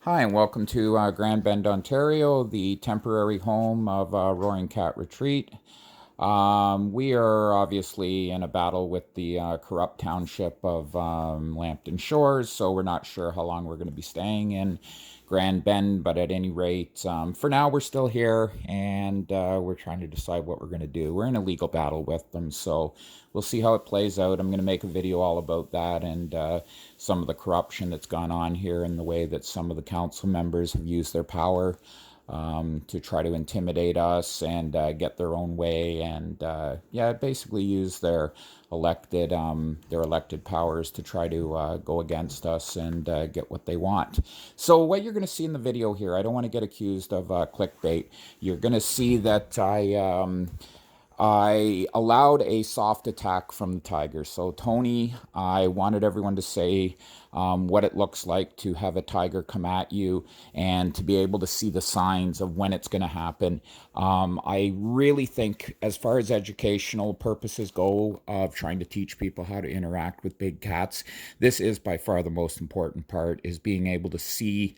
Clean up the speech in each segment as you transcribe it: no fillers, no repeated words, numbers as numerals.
Hi, and welcome to Grand Bend, Ontario, the temporary home of Roaring Cat Retreat. We are obviously in a battle with the corrupt township of Lambton Shores, so we're not sure how long we're going to be staying in Grand Bend, but at any rate, for now we're still here and we're trying to decide what we're going to do. We're in a legal battle with them, so we'll see how it plays out. I'm going to make a video all about that and some of the corruption that's gone on here and the way that some of the council members have used their power to try to intimidate us and get their own way, and yeah, basically use their elected powers to try to go against us and get what they want. So what you're going to see in the video here, I don't want to get accused of clickbait. You're going to see that I allowed a soft attack from the tiger. So, Tony, I wanted everyone to say what it looks like to have a tiger come at you and to be able to see the signs of when it's going to happen. I really think, as far as educational purposes go, of trying to teach people how to interact with big cats, this is by far the most important part, is being able to see,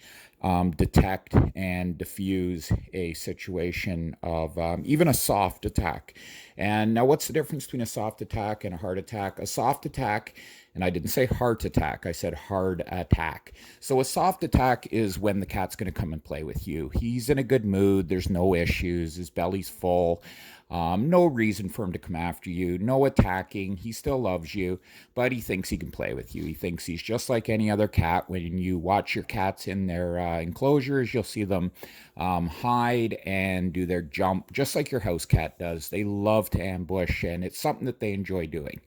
detect and diffuse a situation of even a soft attack. And now, what's the difference between a soft attack and a hard attack? A soft attack, and I didn't say heart attack, I said hard attack. So a soft attack is when the cat's going to come and play with you. He's in a good mood, there's no issues, his belly's full. No reason for him to come after you, no attacking. He still loves you, but he thinks he can play with you. He thinks he's just like any other cat. When you watch your cats in their enclosures, you'll see them hide and do their jump, just like your house cat does. They love to ambush, and it's something that they enjoy doing.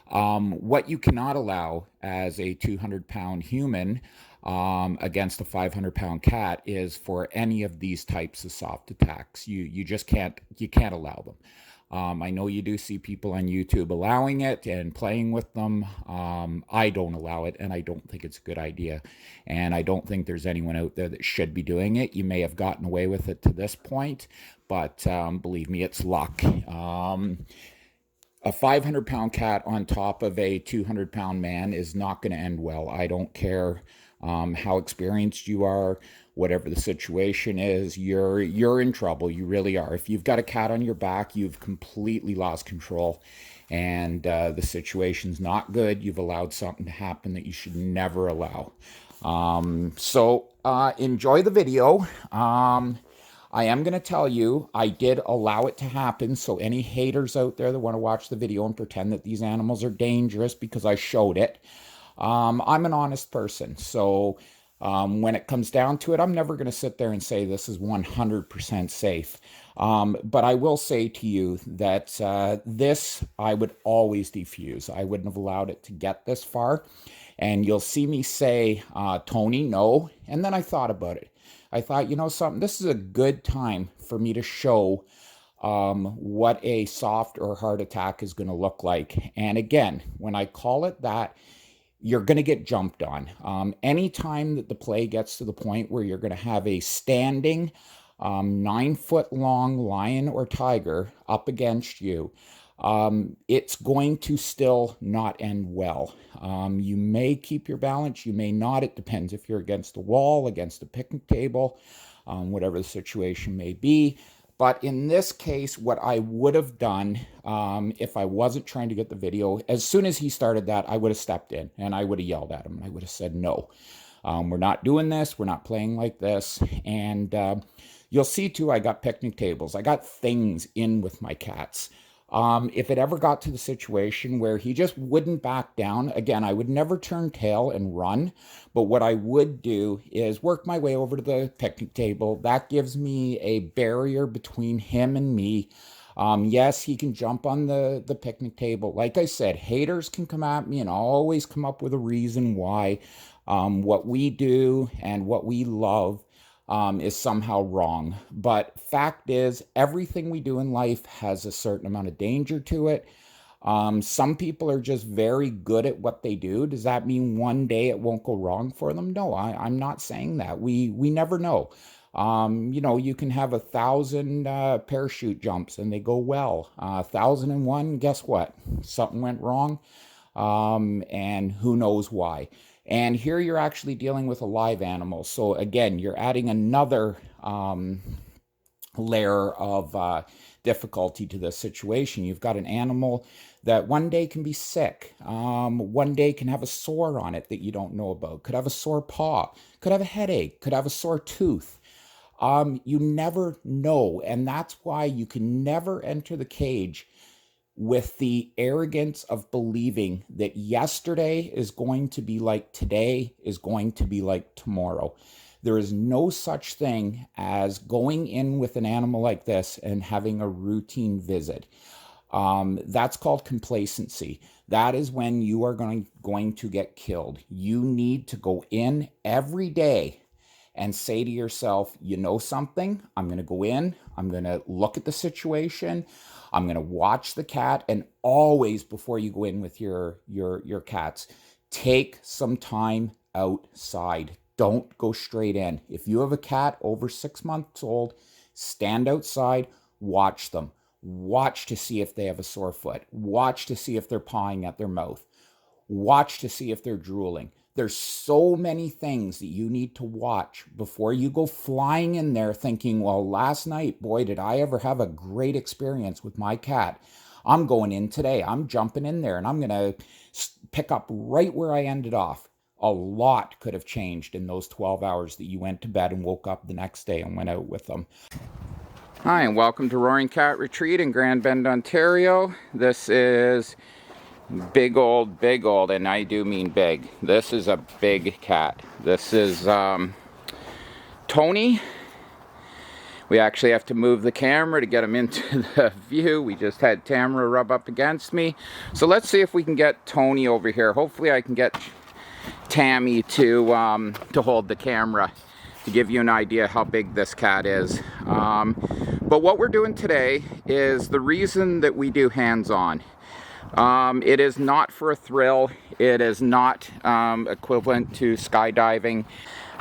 What you cannot allow as a 200-pound human against a 500-pound cat is for any of these types of soft attacks. You just can't allow them. I know you do see people on YouTube allowing it and playing with them. I don't allow it, and I don't think it's a good idea. And I don't think there's anyone out there that should be doing it. You may have gotten away with it to this point, but believe me, it's luck. A 500-pound cat on top of a 200-pound man is not going to end well. I don't care how experienced you are, whatever the situation is, you're in trouble. You really are. If you've got a cat on your back, you've completely lost control, and the situation's not good. You've allowed something to happen that you should never allow. So enjoy the video. I am going to tell you, I did allow it to happen. So any haters out there that want to watch the video and pretend that these animals are dangerous because I showed it, I'm an honest person. So when it comes down to it, I'm never going to sit there and say this is 100% safe. But I will say to you that this I would always defuse. I wouldn't have allowed it to get this far. And you'll see me say, Tony, no. And then I thought about it. I thought, you know something, this is a good time for me to show what a soft or hard attack is going to look like. And again, when I call it that, you're going to get jumped on. Anytime that the play gets to the point where you're going to have a standing 9-foot long lion or tiger up against you, it's going to still not end well. You may keep your balance, you may not. It depends if you're against a wall, against a picnic table, whatever the situation may be. But in this case, what I would have done, if I wasn't trying to get the video, as soon as he started that, I would have stepped in and I would have yelled at him. I would have said, no, we're not doing this. We're not playing like this. And you'll see too, I got picnic tables. I got things in with my cats. If it ever got to the situation where he just wouldn't back down, again, I would never turn tail and run. But what I would do is work my way over to the picnic table. That gives me a barrier between him and me. Yes, he can jump on the picnic table. Like I said, haters can come at me and always come up with a reason why what we do and what we love is somehow wrong. But fact is, everything we do in life has a certain amount of danger to it. Some people are just very good at what they do. Does that mean one day it won't go wrong for them? No, I'm not saying that. We never know. You can have 1,000 parachute jumps and they go well. 1,001, guess what? Something went wrong, and who knows why. And here you're actually dealing with a live animal. So again, you're adding another layer of difficulty to this situation. You've got an animal that one day can be sick, one day can have a sore on it that you don't know about, could have a sore paw, could have a headache, could have a sore tooth. You never know, and that's why you can never enter the cage with the arrogance of believing that yesterday is going to be like today is going to be like tomorrow. There is no such thing as going in with an animal like this and having a routine visit. That's called complacency. That is when you are going to get killed. You need to go in every day and say to yourself, you know something? I'm going to go in, I'm going to look at the situation, I'm going to watch the cat, and always before you go in with your cats, take some time outside. Don't go straight in. If you have a cat over 6 months old, stand outside, watch them. Watch to see if they have a sore foot. Watch to see if they're pawing at their mouth. Watch to see if they're drooling. There's so many things that you need to watch before you go flying in there thinking, well, last night, boy, did I ever have a great experience with my cat. I'm going in today. I'm jumping in there and I'm going to pick up right where I ended off. A lot could have changed in those 12 hours that you went to bed and woke up the next day and went out with them. Hi, and welcome to Roaring Cat Retreat in Grand Bend, Ontario. This is big old, and I do mean big. This is a big cat. This is Tony. We actually have to move the camera to get him into the view. We just had Tamara rub up against me. So let's see if we can get Tony over here. Hopefully I can get Tammy to hold the camera to give you an idea how big this cat is. But what we're doing today is the reason that we do hands-on. It is not for a thrill. It is not equivalent to skydiving.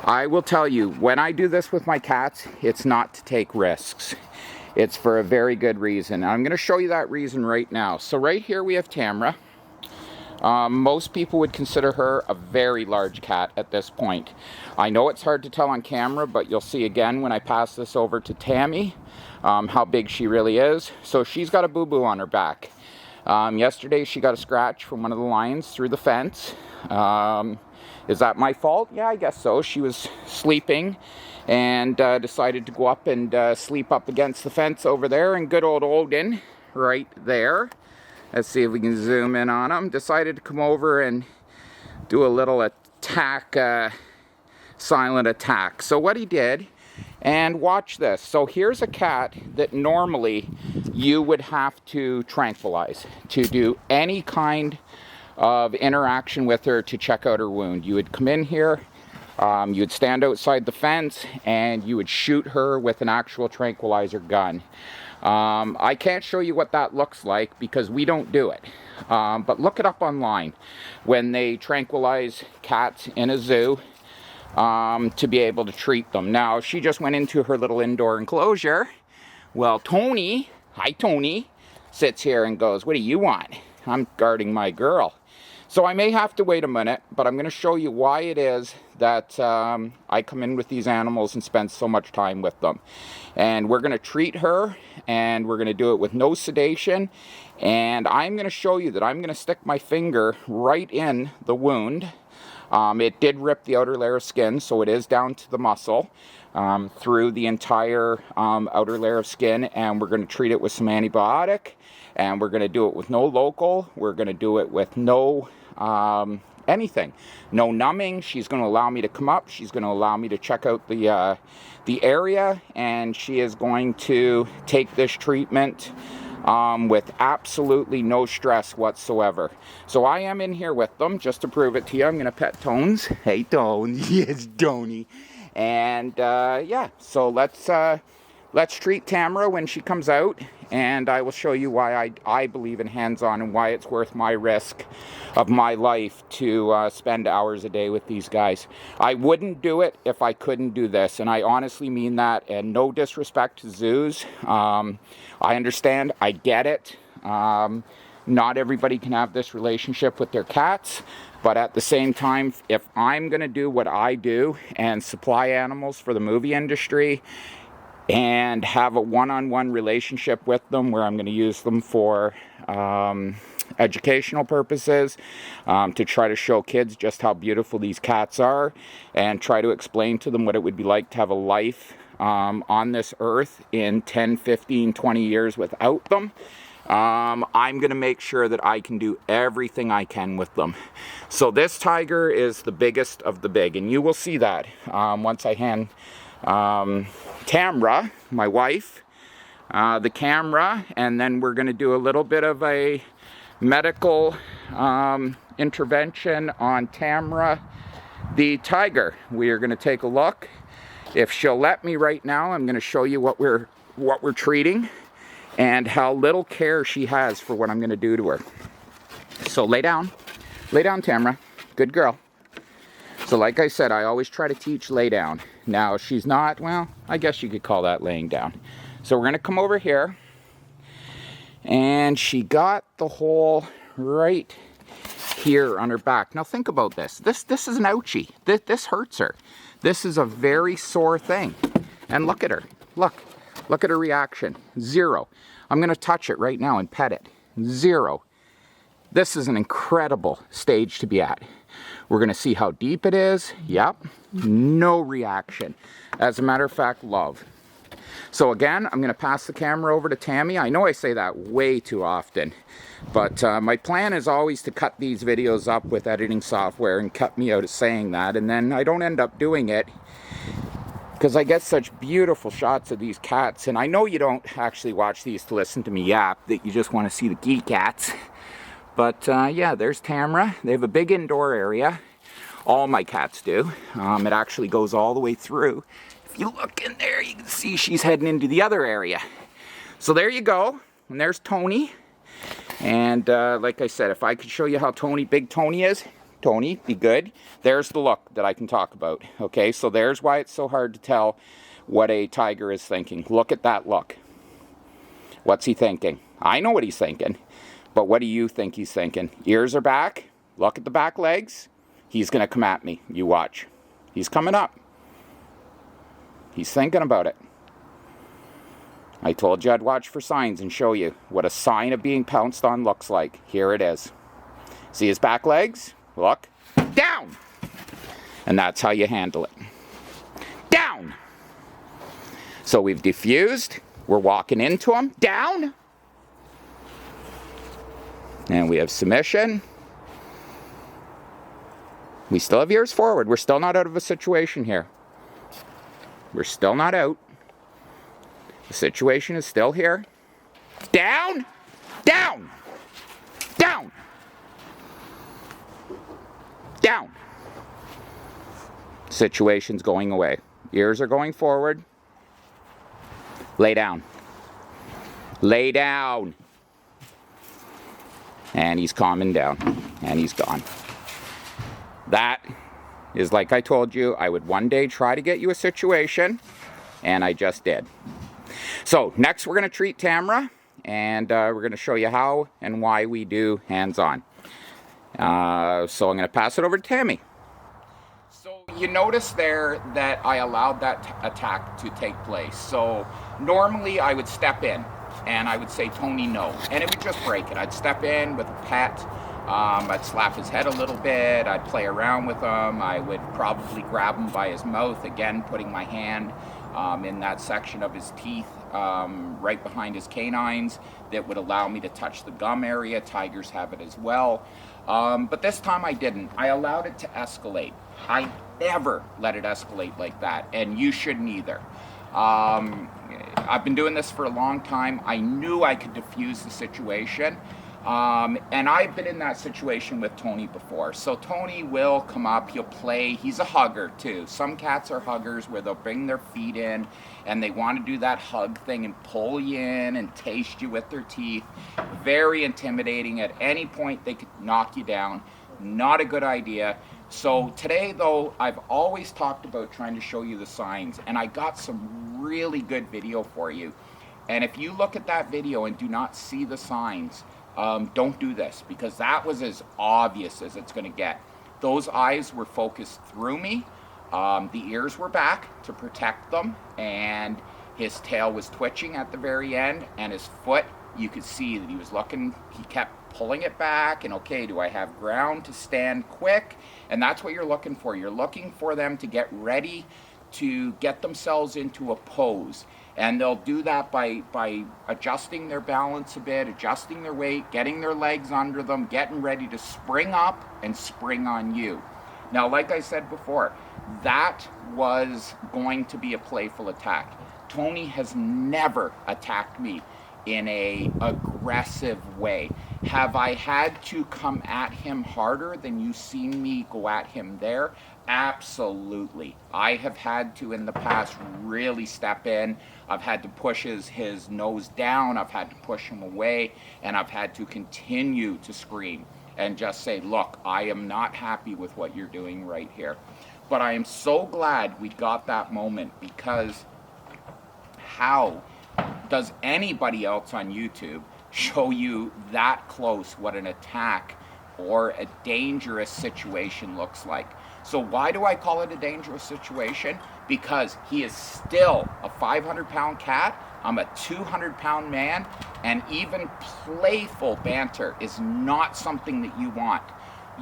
I will tell you, when I do this with my cats, it's not to take risks. It's for a very good reason. I'm going to show you that reason right now. So right here we have Tamara. Most people would consider her a very large cat at this point. I know it's hard to tell on camera, but you'll see again when I pass this over to Tammy how big she really is. So she's got a boo-boo on her back. Yesterday she got a scratch from one of the lions through the fence. Is that my fault? Yeah, I guess so. She was sleeping and decided to go up and sleep up against the fence over there, and good old Odin right there. Let's see if we can zoom in on him. Decided to come over and do a little attack, silent attack. So what he did, and watch this. So here's a cat that normally you would have to tranquilize to do any kind of interaction with her to check out her wound. You would come in here, you would stand outside the fence, and you would shoot her with an actual tranquilizer gun. I can't show you what that looks like because we don't do it. But look it up online when they tranquilize cats in a zoo to be able to treat them. Now, she just went into her little indoor enclosure. Well, Tony, hi Tony, sits here and goes, what do you want? I'm guarding my girl. So I may have to wait a minute, but I'm going to show you why it is that I come in with these animals and spend so much time with them. And we're going to treat her, and we're going to do it with no sedation. And I'm going to show you that I'm going to stick my finger right in the wound. It did rip the outer layer of skin, so it is down to the muscle through the entire outer layer of skin. And we're going to treat it with some antibiotic. And we're going to do it with no local. We're going to do it with no anything. No numbing. She's going to allow me to come up. She's going to allow me to check out the area. And she is going to take this treatment with absolutely no stress whatsoever. So I am in here with them just to prove it to you. I'm going to pet Tones. Hey, Tones. Yes, Tony. And yeah, so let's treat Tamara when she comes out, and I will show you why I believe in hands-on and why it's worth my risk of my life to spend hours a day with these guys. I wouldn't do it if I couldn't do this, and I honestly mean that, and no disrespect to zoos. I understand. I get it. Not everybody can have this relationship with their cats, but at the same time, if I'm going to do what I do and supply animals for the movie industry and have a one-on-one relationship with them where I'm going to use them for educational purposes, to try to show kids just how beautiful these cats are and try to explain to them what it would be like to have a life on this earth in 10, 15, 20 years without them. I'm going to make sure that I can do everything I can with them. So this tiger is the biggest of the big, and you will see that once I hand Tamara, my wife, the camera, and then we're going to do a little bit of a medical intervention on Tamara, the tiger. We are going to take a look. If she'll let me right now, I'm going to show you what we're treating and how little care she has for what I'm going to do to her. So lay down, Tamara. Good girl. So like I said, I always try to teach lay down. Now she's not, well, I guess you could call that laying down. So we're going to come over here, and she got the hole right here on her back. Now think about this. This is an ouchie. This hurts her. This is a very sore thing. And look at her. Look at her reaction. 0. I'm going to touch it right now and pet it. 0. This is an incredible stage to be at. We're going to see how deep it is. Yep. No reaction. As a matter of fact, love. So again, I'm going to pass the camera over to Tammy. I know I say that way too often, but my plan is always to cut these videos up with editing software and cut me out of saying that, and then I don't end up doing it because I get such beautiful shots of these cats. And I know you don't actually watch these to listen to me yap, that you just want to see the geek cats. But yeah, there's Tamara. They have a big indoor area. All my cats do. It actually goes all the way through. If you look in there, you can see she's heading into the other area. So there you go. And there's Tony. And like I said, if I could show you how big Tony is, Tony, be good. There's the look that I can talk about. Okay, so there's why it's so hard to tell what a tiger is thinking. Look at that look. What's he thinking? I know what he's thinking. But what do you think he's thinking? Ears are back. Look at the back legs. He's going to come at me. You watch. He's coming up. He's thinking about it. I told you I'd watch for signs and show you what a sign of being pounced on looks like. Here it is. See his back legs? Look. Down! And that's how you handle it. Down! So we've diffused. We're walking into him. Down! And we have submission. We still have ears forward. We're still not out of a situation here. We're still not out. The situation is still here. Down! Down! Down! Down! Situation's going away. Ears are going forward. Lay down. Lay down! And he's calming down. And he's gone. That is, like I told you, I would one day try to get you a situation, and I just did. So next we're going to treat Tamara, and we're going to show you how and why we do hands-on. So I'm going to pass it over to Tammy. So you notice there that I allowed that attack to take place. So normally I would step in and I would say, Tony, no. And it would just break it. I'd step in with a pet. I'd slap his head a little bit. I'd play around with him. I would probably grab him by his mouth, again, putting my hand in that section of his teeth right behind his canines that would allow me to touch the gum area. Tigers have it as well. But this time I didn't. I allowed it to escalate. I never let it escalate like that, and you shouldn't either. I've been doing this for a long time. I knew I could diffuse the situation. And I've been in that situation with Tony before. So Tony will come up, he'll play. He's a hugger too. Some cats are huggers where they'll bring their feet in and they want to do that hug thing and pull you in and taste you with their teeth. Very intimidating. At any point they could knock you down. Not a good idea. So today though, I've always talked about trying to show you the signs, and I got some really good video for you. And if you look at that video and do not see the signs, don't do this, because that was as obvious as it's going to get. Those eyes were focused through me. The ears were back to protect them, and his tail was twitching at the very end, and his foot, you could see that he was looking, he kept pulling it back, and okay, do I have ground to stand quick? And that's what you're looking for. You're looking for them to get ready to get themselves into a pose. And they'll do that by adjusting their balance a bit, adjusting their weight, getting their legs under them, getting ready to spring up and spring on you. Now, like I said before, that was going to be a playful attack. Tony has never attacked me in a aggressive way. Have I had to come at him harder than you've seen me go at him there? Absolutely. I have had to in the past really step in. I've had to push his nose down, I've had to push him away, and I've had to continue to scream and just say, look, I am not happy with what you're doing right here. But I am so glad we got that moment, because how does anybody else on YouTube show you that close what an attack or a dangerous situation looks like? So why do I call it a dangerous situation? Because he is still a 500-pound cat. I'm a 200-pound man, and even playful banter is not something that you want.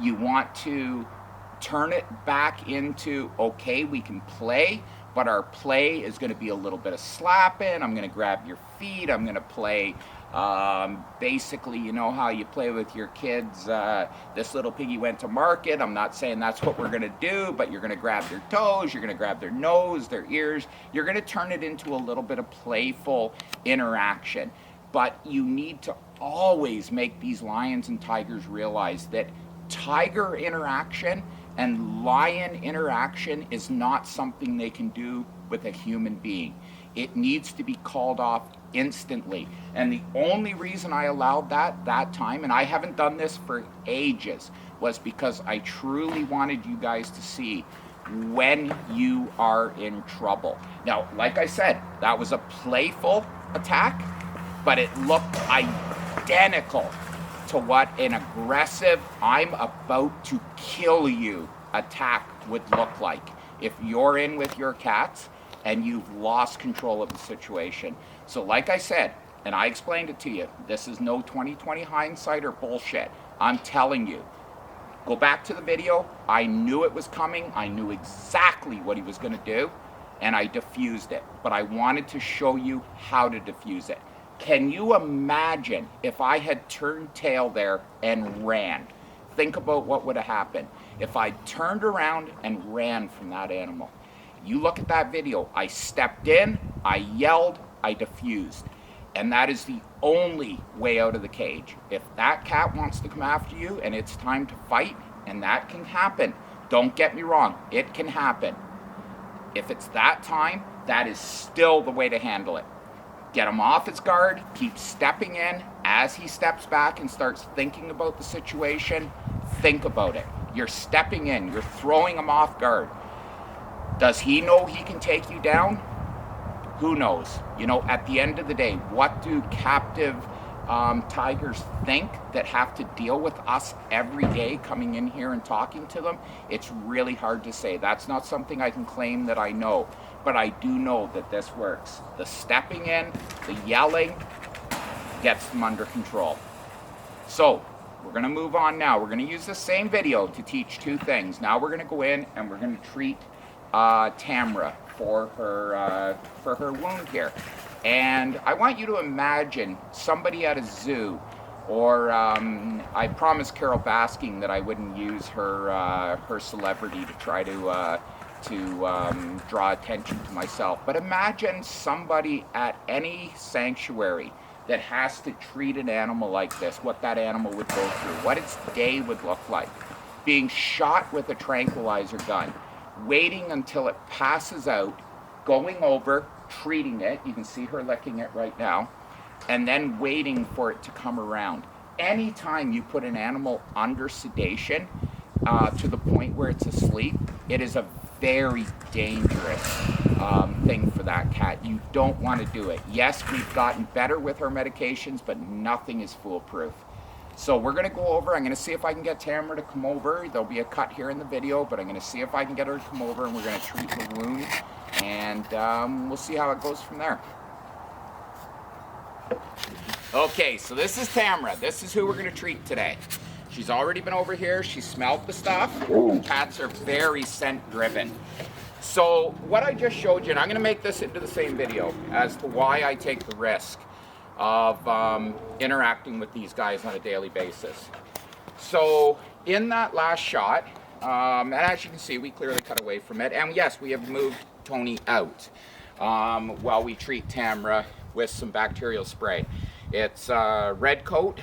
You want to turn it back into, okay, we can play, but our play is going to be a little bit of slapping. I'm going to grab your feet. I'm going to play basically, you know how you play with your kids, this little piggy went to market. I'm not saying that's what we're going to do, but you're going to grab their toes, you're going to grab their nose, their ears. You're going to turn it into a little bit of playful interaction. But you need to always make these lions and tigers realize that tiger interaction and lion interaction is not something they can do with a human being. It needs to be called off instantly. And the only reason I allowed that time, and I haven't done this for ages, was because I truly wanted you guys to see when you are in trouble. Now, like I said, that was a playful attack, but it looked identical to what an aggressive, I'm about to kill you attack would look like if you're in with your cats and you've lost control of the situation. So like I said, and I explained it to you, this is no 20/20 hindsight or bullshit. I'm telling you, go back to the video. I knew it was coming. I knew exactly what he was going to do, and I diffused it. But I wanted to show you how to diffuse it. Can you imagine if I had turned tail there and ran? Think about what would have happened if I turned around and ran from that animal. You look at that video. I stepped in, I yelled, I diffused. And that is the only way out of the cage. If that cat wants to come after you and it's time to fight, and that can happen, don't get me wrong, it can happen. If it's that time, that is still the way to handle it. Get him off his guard, keep stepping in. As he steps back and starts thinking about the situation, think about it. You're stepping in, you're throwing him off guard. Does he know he can take you down? Who knows? You know, at the end of the day, what do captive tigers think that have to deal with us every day coming in here and talking to them? It's really hard to say. That's not something I can claim that I know, but I do know that this works. The stepping in, the yelling gets them under control. So we're going to move on now. We're going to use the same video to teach two things. Now we're going to go in and we're going to treat Tamara for her wound here. And I want you to imagine somebody at a zoo, or I promised Carol Basking that I wouldn't use her celebrity to try to draw attention to myself. But imagine somebody at any sanctuary that has to treat an animal like this, what that animal would go through, what its day would look like. Being shot with a tranquilizer gun, waiting until it passes out, going over, treating it, you can see her licking it right now, and then waiting for it to come around. Anytime you put an animal under sedation to the point where it's asleep, it is a very dangerous thing for that cat. You don't want to do it. Yes, we've gotten better with our medications, but nothing is foolproof. So we're gonna go over, I'm gonna see if I can get Tamara to come over. There'll be a cut here in the video, but I'm gonna see if I can get her to come over, and we're gonna treat the wound, and we'll see how it goes from there. Okay, so this is Tamara. This is who we're gonna treat today. She's already been over here, she smelled the stuff. Cats are very scent driven. So what I just showed you, and I'm gonna make this into the same video as to why I take the risk of interacting with these guys on a daily basis. So in that last shot, and as you can see, we clearly cut away from it. And yes, we have moved Tony out while we treat Tamara with some bacterial spray. It's red coat,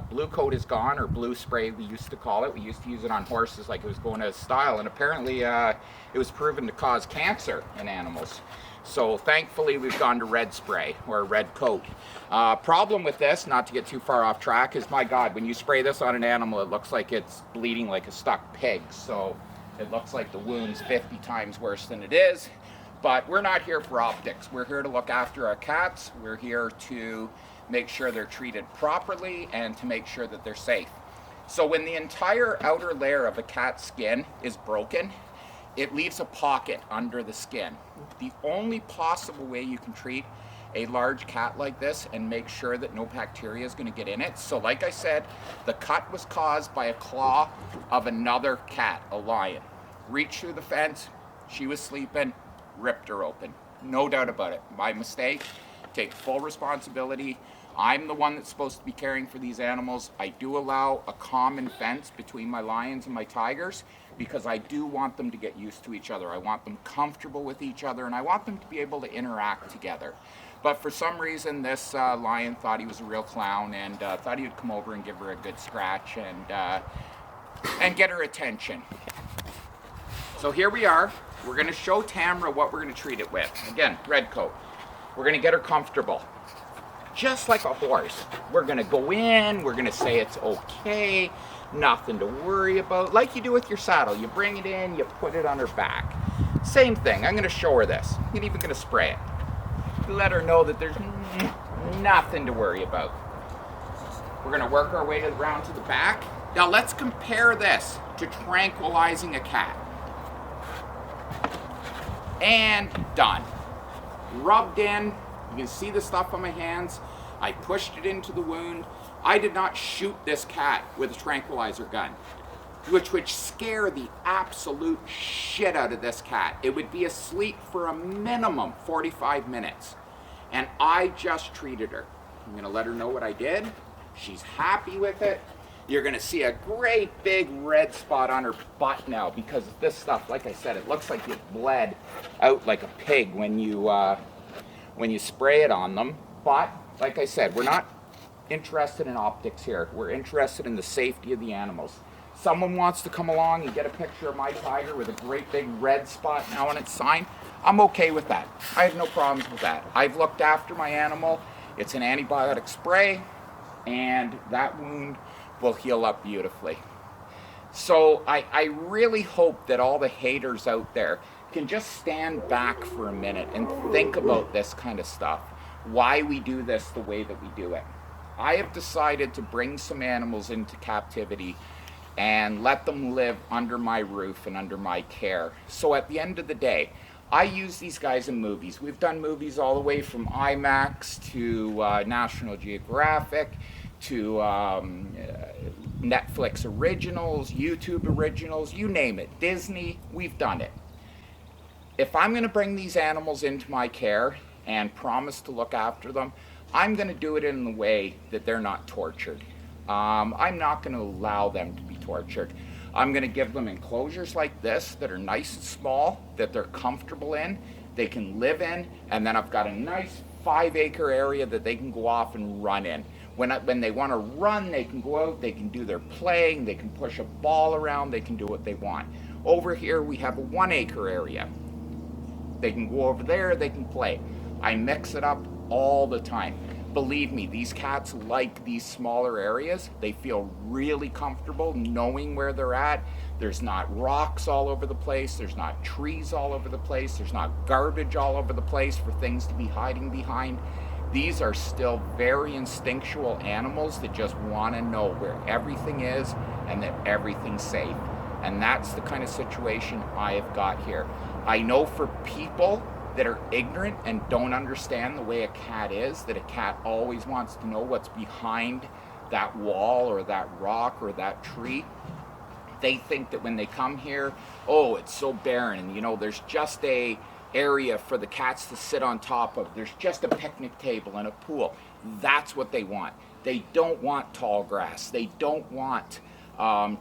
blue coat is gone, or blue spray we used to call it. We used to use it on horses like it was going out of style, and apparently it was proven to cause cancer in animals. So thankfully we've gone to red spray, or red coat. Problem with this, not to get too far off track, is my God, when you spray this on an animal, it looks like it's bleeding like a stuck pig. So it looks like the wound's 50 times worse than it is. But we're not here for optics. We're here to look after our cats. We're here to make sure they're treated properly and to make sure that they're safe. So when the entire outer layer of a cat's skin is broken, it leaves a pocket under the skin. The only possible way you can treat a large cat like this and make sure that no bacteria is going to get in it. So like I said, the cut was caused by a claw of another cat, a lion. Reached through the fence, she was sleeping, ripped her open. No doubt about it. My mistake. Take full responsibility. I'm the one that's supposed to be caring for these animals. I do allow a common fence between my lions and my tigers because I do want them to get used to each other. I want them comfortable with each other, and I want them to be able to interact together. But for some reason, this lion thought he was a real clown and thought he would come over and give her a good scratch and get her attention. So here we are. We're going to show Tamara what we're going to treat it with. Again, red coat. We're going to get her comfortable. Just like a horse. We're going to go in, we're going to say it's okay, nothing to worry about. Like you do with your saddle. You bring it in, you put it on her back. Same thing. I'm going to show her this. I'm even going to spray it. Let her know that there's nothing to worry about. We're going to work our way around to the back. Now let's compare this to tranquilizing a cat. And done. Rubbed in. You can see the stuff on my hands. I pushed it into the wound. I did not shoot this cat with a tranquilizer gun, which would scare the absolute shit out of this cat. It would be asleep for a minimum 45 minutes. And I just treated her. I'm gonna let her know what I did. She's happy with it. You're gonna see a great big red spot on her butt now because of this stuff. Like I said, it looks like it bled out like a pig when you spray it on them. But like I said, we're not interested in optics here. We're interested in the safety of the animals. Someone wants to come along and get a picture of my tiger with a great big red spot now on its sign, I'm okay with that. I have no problems with that. I've looked after my animal. It's an antibiotic spray, and that wound will heal up beautifully. So I really hope that all the haters out there can just stand back for a minute and think about this kind of stuff, why we do this the way that we do it. I have decided to bring some animals into captivity and let them live under my roof and under my care. So at the end of the day, I use these guys in movies. We've done movies all the way from IMAX to National Geographic to Netflix originals, YouTube originals, you name it, Disney, we've done it. If I'm going to bring these animals into my care and promise to look after them, I'm going to do it in the way that they're not tortured. I'm not going to allow them to be tortured. I'm going to give them enclosures like this that are nice and small, that they're comfortable in, they can live in, and then I've got a nice 5-acre area that they can go off and run in. When they want to run, they can go out, they can do their playing, they can push a ball around, they can do what they want. Over here we have a 1-acre area. They can go over there, they can play. I mix it up all the time. Believe me, these cats like these smaller areas. They feel really comfortable knowing where they're at. There's not rocks all over the place. There's not trees all over the place. There's not garbage all over the place for things to be hiding behind. These are still very instinctual animals that just want to know where everything is and that everything's safe. And that's the kind of situation I have got here. I know for people that are ignorant and don't understand the way a cat is, that a cat always wants to know what's behind that wall or that rock or that tree. They think that when they come here, oh, it's so barren, and you know, there's just a area for the cats to sit on top of. There's just a picnic table and a pool. That's what they want. They don't want tall grass. They don't want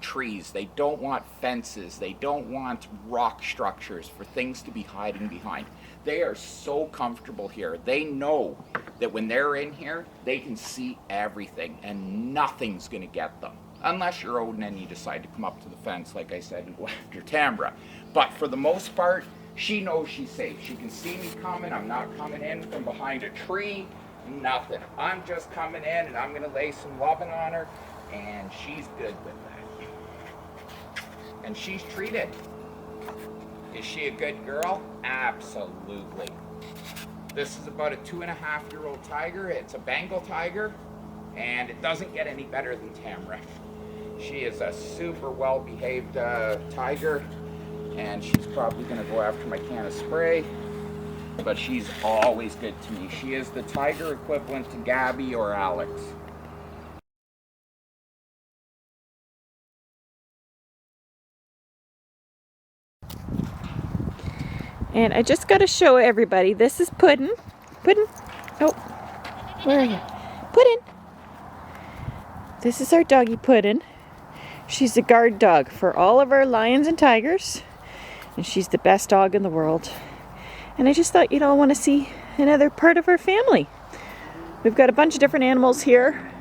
trees. They don't want fences. They don't want rock structures for things to be hiding behind. They are so comfortable here. They know that when they're in here, they can see everything and nothing's going to get them. Unless you're Odin and you decide to come up to the fence, like I said, and go after Tamara. But for the most part, she knows she's safe. She can see me coming. I'm not coming in from behind a tree. Nothing. I'm just coming in and I'm going to lay some loving on her, and she's good with that. And she's treated. Is she a good girl? Absolutely. This is about a 2.5-year-old tiger. It's a Bengal tiger, and it doesn't get any better than Tamara. She is a super well-behaved tiger, and she's probably going to go after my can of spray, but she's always good to me. She is the tiger equivalent to Gabby or Alex. And I just got to show everybody, this is Puddin'. Puddin'. Oh, where are you? Puddin'. This is our doggy Puddin'. She's a guard dog for all of our lions and tigers. And she's the best dog in the world. And I just thought you'd all want to see another part of our family. We've got a bunch of different animals here,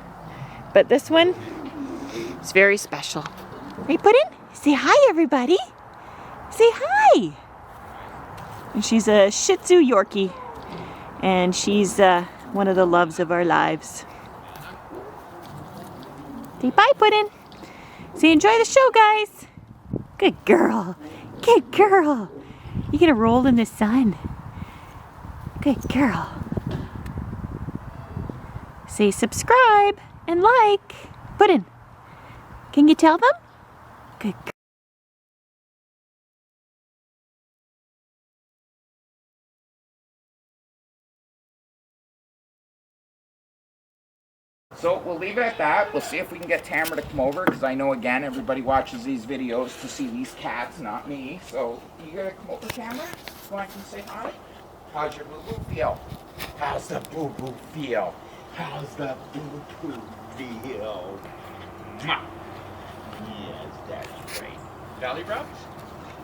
but this one is very special. Hey, Puddin', say hi, everybody. Say hi. And she's a Shih Tzu Yorkie, and she's one of the loves of our lives. Say bye, Puddin'. Say enjoy the show, guys. Good girl. Good girl. You're gonna roll in the sun. Good girl. Say subscribe and like. Puddin'. Can you tell them? Good girl. So we'll leave it at that. We'll see if we can get Tamara to come over, because I know, again, everybody watches these videos to see these cats, not me. So you gonna come over, Tamara? So I can say hi? How's your boo-boo feel? How's the boo-boo feel? How's the boo-boo feel? Mwah. Yes, that's great. Belly rubs?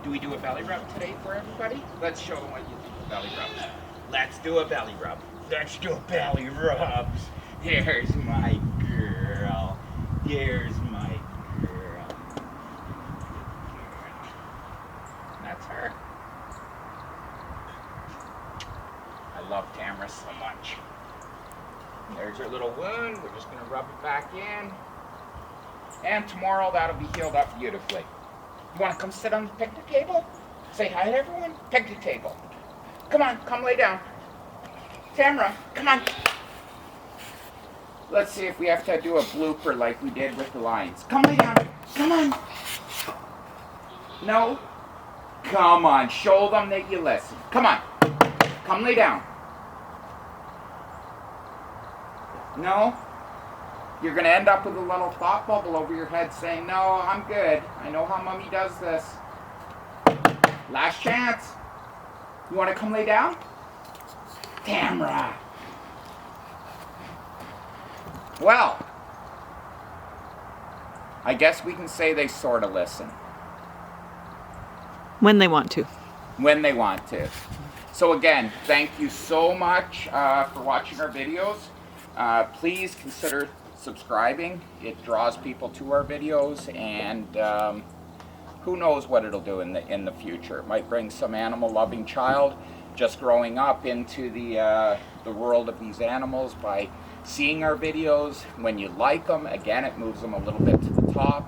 Do we do a belly rub today for everybody? Let's show them what you think of belly rubs. Let's do a belly rub. Let's do belly rubs. Here's my girl. Here's my girl. That's her. I love Tamara so much. There's her little wound. We're just going to rub it back in. And tomorrow that'll be healed up beautifully. You want to come sit on the picnic table? Say hi to everyone? Picnic table. Come on, come lay down. Tamara, come on. Let's see if we have to do a blooper like we did with the lions. Come lay down. Come on. No? Come on. Show them that you listen. Come on. Come lay down. No? You're going to end up with a little thought bubble over your head saying, no, I'm good. I know how Mommy does this. Last chance. You want to come lay down? Tamara. Well, I guess we can say they sort of listen. When they want to. When they want to. So again, thank you so much for watching our videos. Please consider subscribing. It draws people to our videos, and who knows what it'll do in the future. It might bring some animal-loving child just growing up into the world of these animals by seeing our videos. When you like them, again, it moves them a little bit to the top.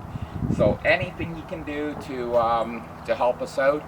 So anything you can do to help us out.